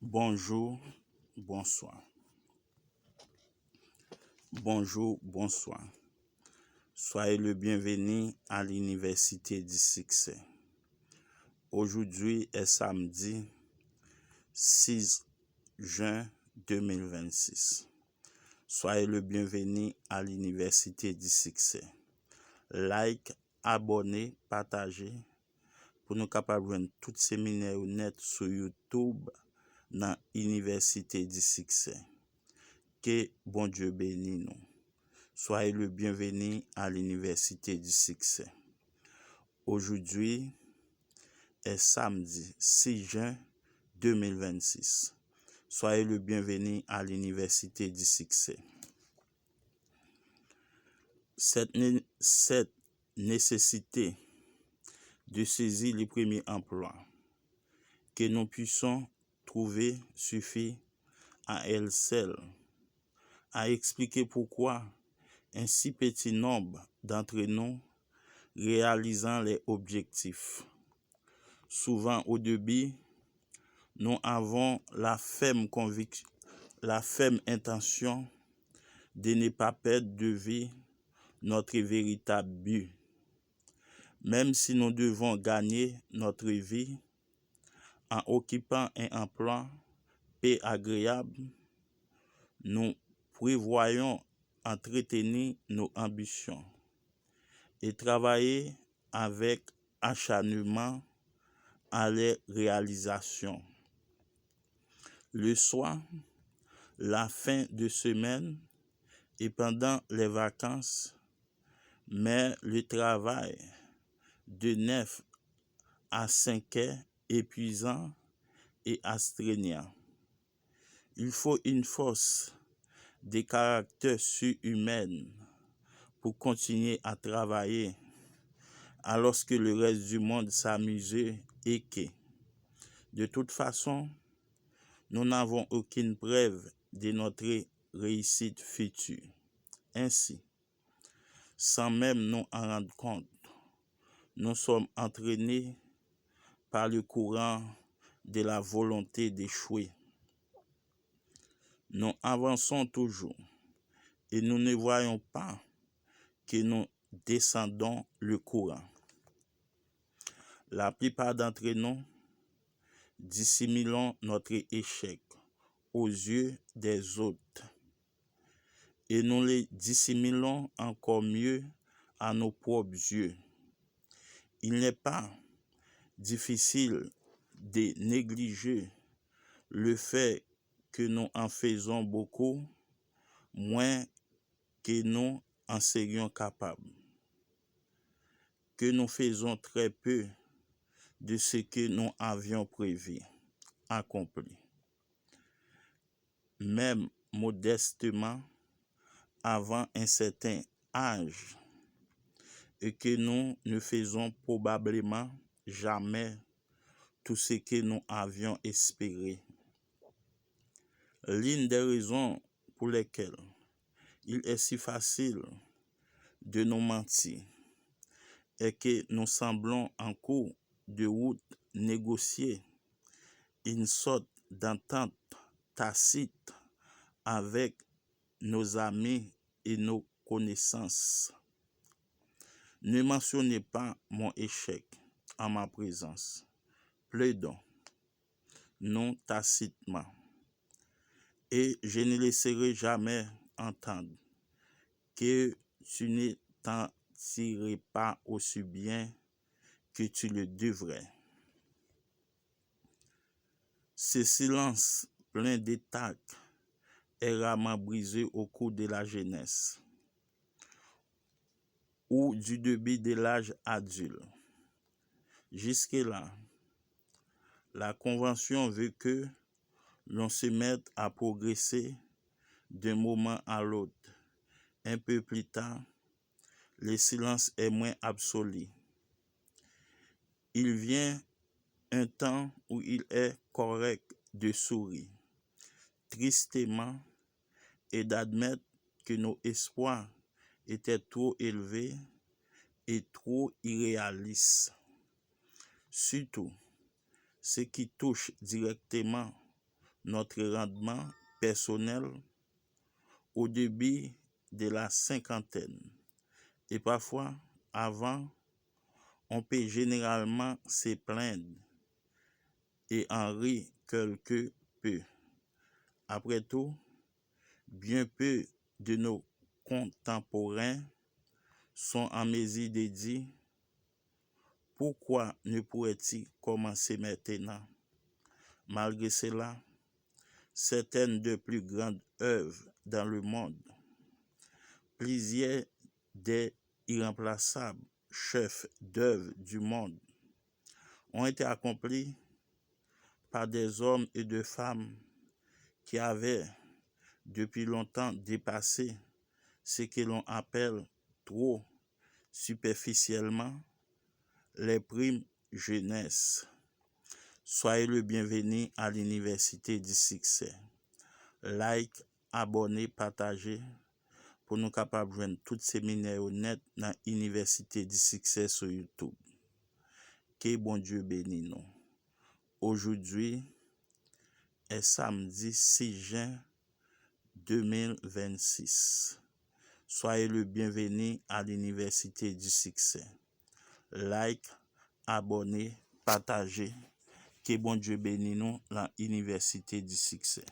Bonjour, bonsoir. Bonjour, bonsoir. Soyez le bienvenu à l'Université du Succès. Aujourd'hui est samedi 6 juin 2026. Soyez le bienvenu à l'Université du Succès. Like, abonnez, partagez pour nous capables de joindre tous ces séminaires net sur YouTube dans l'Université du Succès. Que bon Dieu bénisse nous. Soyez le bienvenu à l'Université du Succès. Aujourd'hui est samedi 6 juin 2026. Soyez le bienvenu à l'Université du Succès. Cette nécessité de saisir les premiers emplois que nous puissions trouver suffit à elle seule à expliquer pourquoi un si petit nombre d'entre nous réalisant les objectifs. Souvent au début, nous avons la ferme conviction, la ferme intention de ne pas perdre de vue notre véritable but. Même si nous devons gagner notre vie en occupant un emploi peu agréable, nous prévoyons entretenir nos ambitions et travailler avec acharnement à les réalisations. Le soir, la fin de semaine et pendant les vacances, mais le travail de 9 à 5 heures épuisant et astreignant. Il faut une force de caractère surhumaine pour continuer à travailler alors que le reste du monde s'amusait et que, de toute façon, nous n'avons aucune preuve de notre réussite future. Ainsi, sans même nous en rendre compte, nous sommes entraînés par le courant de la volonté d'échouer. Nous avançons toujours et nous ne voyons pas que nous descendons le courant. La plupart d'entre nous dissimulons notre échec aux yeux des autres et nous les dissimulons encore mieux à nos propres yeux. Il n'est pas difficile de négliger le fait que nous en faisons beaucoup moins que nous en serions capables, que nous faisons très peu de ce que nous avions prévu, accompli. Même modestement, avant un certain âge, et que nous ne faisons probablement jamais tout ce que nous avions espéré. L'une des raisons pour lesquelles il est si facile de nous mentir est que nous semblons en cours de route négocier une sorte d'entente tacite avec nos amis et nos connaissances. Ne mentionnez pas mon échec en ma présence. Plaidons, non tacitement. Et je ne laisserai jamais entendre que tu ne t'en tirerais pas aussi bien que tu le devrais. Ce silence plein de tact est rarement brisé au cours de la jeunesse ou du début de l'âge adulte. Jusque-là, la Convention veut que l'on se mette à progresser d'un moment à l'autre. Un peu plus tard, le silence est moins absolu. Il vient un temps où il est correct de sourire tristement et d'admettre que nos espoirs étaient trop élevés et trop irréalistes. Surtout, ce qui touche directement notre rendement personnel au début de la cinquantaine. Et parfois, avant, on peut généralement se plaindre et en rire quelque peu. Après tout, bien peu de nos contemporains sont en mesure de dire pourquoi ne pourrait-il commencer maintenant? Malgré cela, certaines des plus grandes œuvres dans le monde, plusieurs des irremplaçables chefs d'œuvre du monde ont été accomplis par des hommes et des femmes qui avaient depuis longtemps dépassé ce que l'on appelle trop superficiellement les primes jeunesse. Soyez le bienvenu à l'Université du Succès. Like, abonnez, partagez pour nous capables de joindre tous ces séminaires honnêtes dans l'Université du Succès sur YouTube. Que bon Dieu bénisse nous. Aujourd'hui est samedi 6 juin 2026. Soyez le bienvenu à l'Université du Succès. Like, abonnez, partagez. Que bon Dieu bénisse nous dans l'Université du Succès.